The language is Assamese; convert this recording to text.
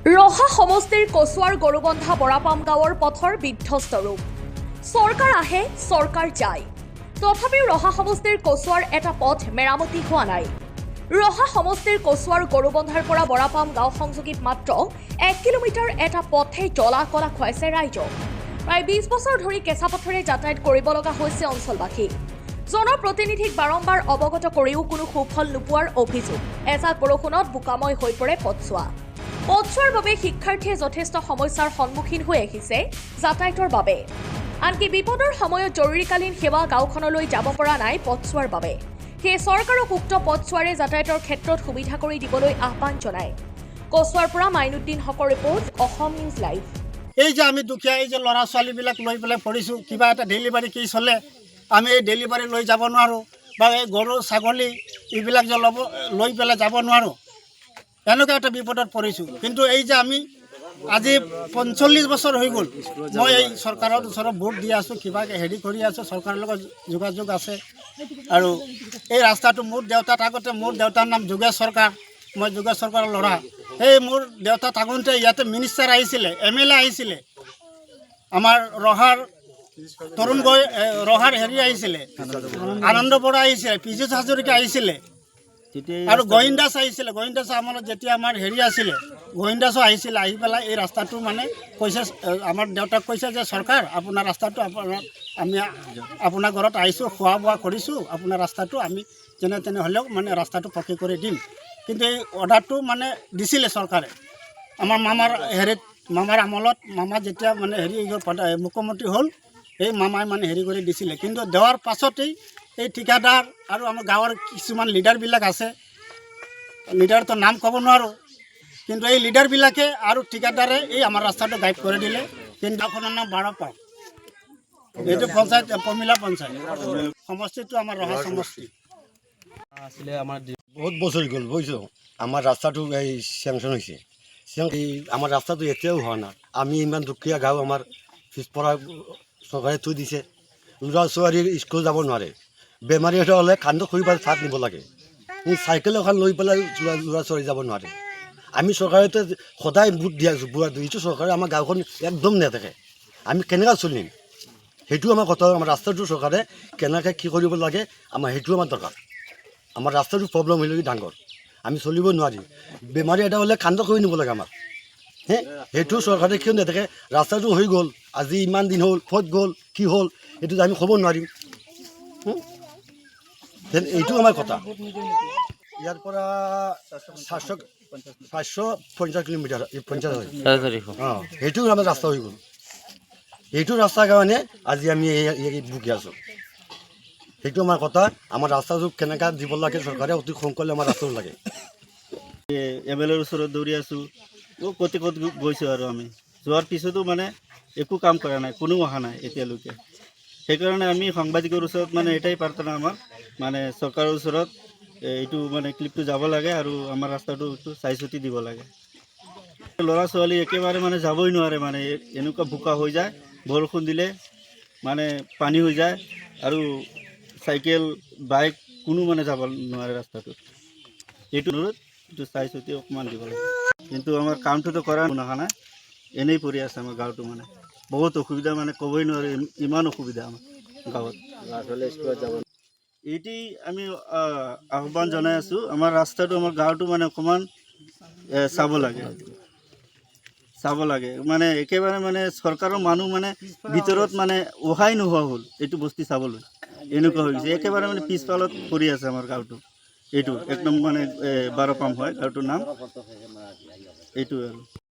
ৰহা সমষ্টিৰ কচুৱাৰ গৰুবন্ধা বৰাপাম গাঁৱৰ পথৰ বিধ্বস্ত ৰূপ। চৰকাৰ আহে চৰকাৰ যায়, তথাপিও ৰহা সমষ্টিৰ কচুৱাৰ এটা পথ মেৰামতি হোৱা নাই। ৰহা সমষ্টিৰ কচুৱাৰ গৰুবন্ধাৰ পৰা বৰাপাম গাঁও সংযোগী মাত্ৰ 1 কিলোমিটাৰ এটা পথে জ্বলা কলা খুৱাইছে ৰাইজক। প্ৰায় 20 বছৰ ধৰি কেঁচা পথেৰে যাতায়াত কৰিব লগা হৈছে অঞ্চলবাসী। জনপ্ৰতিনিধিক বাৰম্বাৰ অৱগত কৰিও কোনো সুফল নোপোৱাৰ অভিযোগ। এজাক বৰষুণত বোকাময় হৈ পৰে পথছোৱা। পথছোৱাৰ বাবে শিক্ষাৰ্থীয়ে যথেষ্ট সমস্যাৰ সন্মুখীন হৈ আহিছে যাতায়াতৰ বাবে। আনকি বিপদৰ সময়ত জৰুৰীকালীন সেৱা গাঁওখনলৈ যাব পৰা নাই পথছোৱাৰ বাবে। সেয়ে চৰকাৰক উক্ত পথছোৱাৰে যাতায়াতৰ ক্ষেত্ৰত সুবিধা কৰি দিবলৈ আহ্বান জনায়। কচুৱাৰ পৰা মাইনুদ্দিন হকৰ ৰিপৰ্ট, অসম নিউজ লাইভ। এই যে আমি দুখীয়া এই যে ল'ৰা ছোৱালীবিলাক লৈ পেলাই পঢ়িছোঁ, কিবা এটা ডেলিভাৰী কেছ হ'লে আমি এই ডেলিভাৰী লৈ যাব নোৱাৰোঁ, বা এই গৰু ছাগলী এইবিলাক যে লৈ পেলাই যাব নোৱাৰোঁ, এনেকুৱা এটা বিপদত পৰিছোঁ। কিন্তু এই যে আমি আজি 45 বছৰ হৈ গ'ল, মই এই চৰকাৰৰ ওচৰত ভোট দি আছোঁ, কিবা হেৰি কৰি আছোঁ, চৰকাৰৰ লগত যোগাযোগ আছে। আৰু এই ৰাস্তাটো মোৰ দেউতাত আগতে, মোৰ দেউতাৰ নাম যোগেশ চৰকাৰ, মই যোগেশ চৰকাৰৰ ল'ৰা। এই মোৰ দেউতা থাকোঁতে ইয়াতে মিনিষ্টাৰ আহিছিলে, MLA আহিছিলে, আমাৰ তৰুণ ৰহাৰ হেৰি আহিছিলে, আনন্দ বৰা আহিছিলে, পীযুষ হাজৰিকা আহিছিলে, আৰু গোবিন্দাস আহিছিলে। গোবিন্দাস আমাৰ যেতিয়া আমাৰ হেৰি আছিলে, গোবিন্দাসো আহিছিলে। আহি পেলাই এই ৰাস্তাটো মানে কৈছে, আমাৰ দেউতাক কৈছে যে চৰকাৰ আপোনাৰ ৰাস্তাটো আমি আপোনাৰ ঘৰত আহিছোঁ, খোৱা বোৱা কৰিছোঁ, আপোনাৰ ৰাস্তাটো আমি যেনে তেনে হ'লেও মানে ৰাস্তাটো পকী কৰি দিম। কিন্তু এই অৰ্ডাৰটো মানে দিছিলে চৰকাৰে আমাৰ মামাৰ আমলত। মামা যেতিয়া মানে হেৰি মুখ্যমন্ত্ৰী হ'ল, এই মামাই মানে হেৰি কৰি দিছিলে। কিন্তু দেওয়াৰ পাছতেই এই ঠিকাদাৰ আৰু আমাৰ গাঁৱৰ কিছুমান লিডাৰবিলাক আছে, লিডাৰটো নাম ক'ব নোৱাৰোঁ, কিন্তু এই লিডাৰবিলাকে আৰু ঠিকাদাৰে এই আমাৰ ৰাস্তাটো গাইড কৰি দিলে। কিন্তু গাঁওখনৰ নাম বৰাপাম, এইটো পঞ্চায়ত পমিলা পঞ্চায়ত, সমষ্টিটো আমাৰ ৰহা সমষ্টি আছিলে। আমাৰ বহুত বছৰ গ'ল বুজিছোঁ, আমাৰ ৰাস্তাটো এই চেংচন হৈছে। আমাৰ ৰাস্তাটো এতিয়াও হোৱা নাই। আমি ইমান দুখীয়া গাঁও, আমাৰ পিছপৰা চৰকাৰে থৈ দিছে। ল'ৰা ছোৱালীৰ স্কুল যাব নোৱাৰে, বেমাৰী এটা হ'লে কান্দো খুৰি পেলাই চাট নিব লাগে, চাইকেল এখন লৈ পেলাই ল'ৰা ছোৱালী যাব নোৱাৰে। আমি চৰকাৰতে সদায় ভোট দি আছোঁ, এইটো চৰকাৰে আমাৰ গাঁওখন একদম নেদেখে। আমি কেনেকৈ চলিম, সেইটো আমাৰ কথা। আমাৰ ৰাস্তাটো চৰকাৰে কেনেকৈ কি কৰিব লাগে, আমাৰ সেইটো আমাৰ দৰকাৰ। আমাৰ ৰাস্তাটো প্ৰব্লেম হ'লে ডাঙৰ, আমি চলিব নোৱাৰিম। বেমাৰী এটা হ'লে কান্দো কৰি নিব লাগে আমাক, সেইটো চৰকাৰে কিয় নেদেখে। ৰাস্তাটো হৈ গ'ল, আজি ইমান দিন হ'ল, ক'ত গ'ল কি হ'ল এইটো আমি ক'ব নোৱাৰিম। এইটো আমাৰ কথা। ইয়াৰ পৰা 550 কিলোমিটাৰ, 50 হয়। সেইটো আমাৰ ৰাস্তা হৈ গ'ল। সেইটো ৰাস্তাৰ কাৰণে আজি আমি ভুগি আছোঁ। সেইটো আমাৰ কথা। আমাৰ ৰাস্তাটো কেনেকৈ দিব লাগে চৰকাৰে, অতি সোনকালে আমাৰ ৰাস্তাটো লাগে। MLAৰ ওচৰত দৌৰি আছোঁ, ক'ত গৈছোঁ, আৰু আমি যোৱাৰ পিছতো মানে একো কাম কৰা নাই, কোনো অহা নাই এতিয়ালৈকে। সেইকাৰণে আমি সাংবাদিকৰ ওচৰত মানে এটাই প্ৰাৰ্থনা, আমাৰ মানে চৰকাৰৰ ওচৰত এইটো মানে ক্লিপটো যাব লাগে, আৰু আমাৰ ৰাস্তাটো চাই চিতি দিব লাগে। ল'ৰা ছোৱালী একেবাৰে মানে যাবই নোৱাৰে, মানে এনেকুৱা বোকা হৈ যায়, বৰষুণ দিলে মানে পানী হৈ যায়, আৰু চাইকেল বাইক কোনো মানে যাব নোৱাৰে ৰাস্তাটোত। এইটো চাই চিতি অকণমান দিব লাগে। কিন্তু আমাৰ কামটোতো কৰা নহা নাই, এনেই পৰি আছে আমাৰ গাঁৱটো। মানে বহুত অসুবিধা, মানে ক'বই নোৱাৰি, ইমান অসুবিধা আমাৰ গাঁৱত। এটি আমি আহ্বান জনাই আছোঁ, আমাৰ ৰাস্তাটো, আমাৰ গাঁৱটো মানে অকণমান চাব লাগে। মানে একেবাৰে মানে চৰকাৰৰ মানুহ মানে ভিতৰত মানে অহাই নোহোৱা হ'ল এইটো বস্তু চাবলৈ, এনেকুৱা হৈ গৈছে। একেবাৰে মানে পিছফালত পৰি আছে আমাৰ গাঁৱটো। এইটো একদম মানে বৰাপাম হয় গাঁৱটোৰ নাম, এইটো আৰু।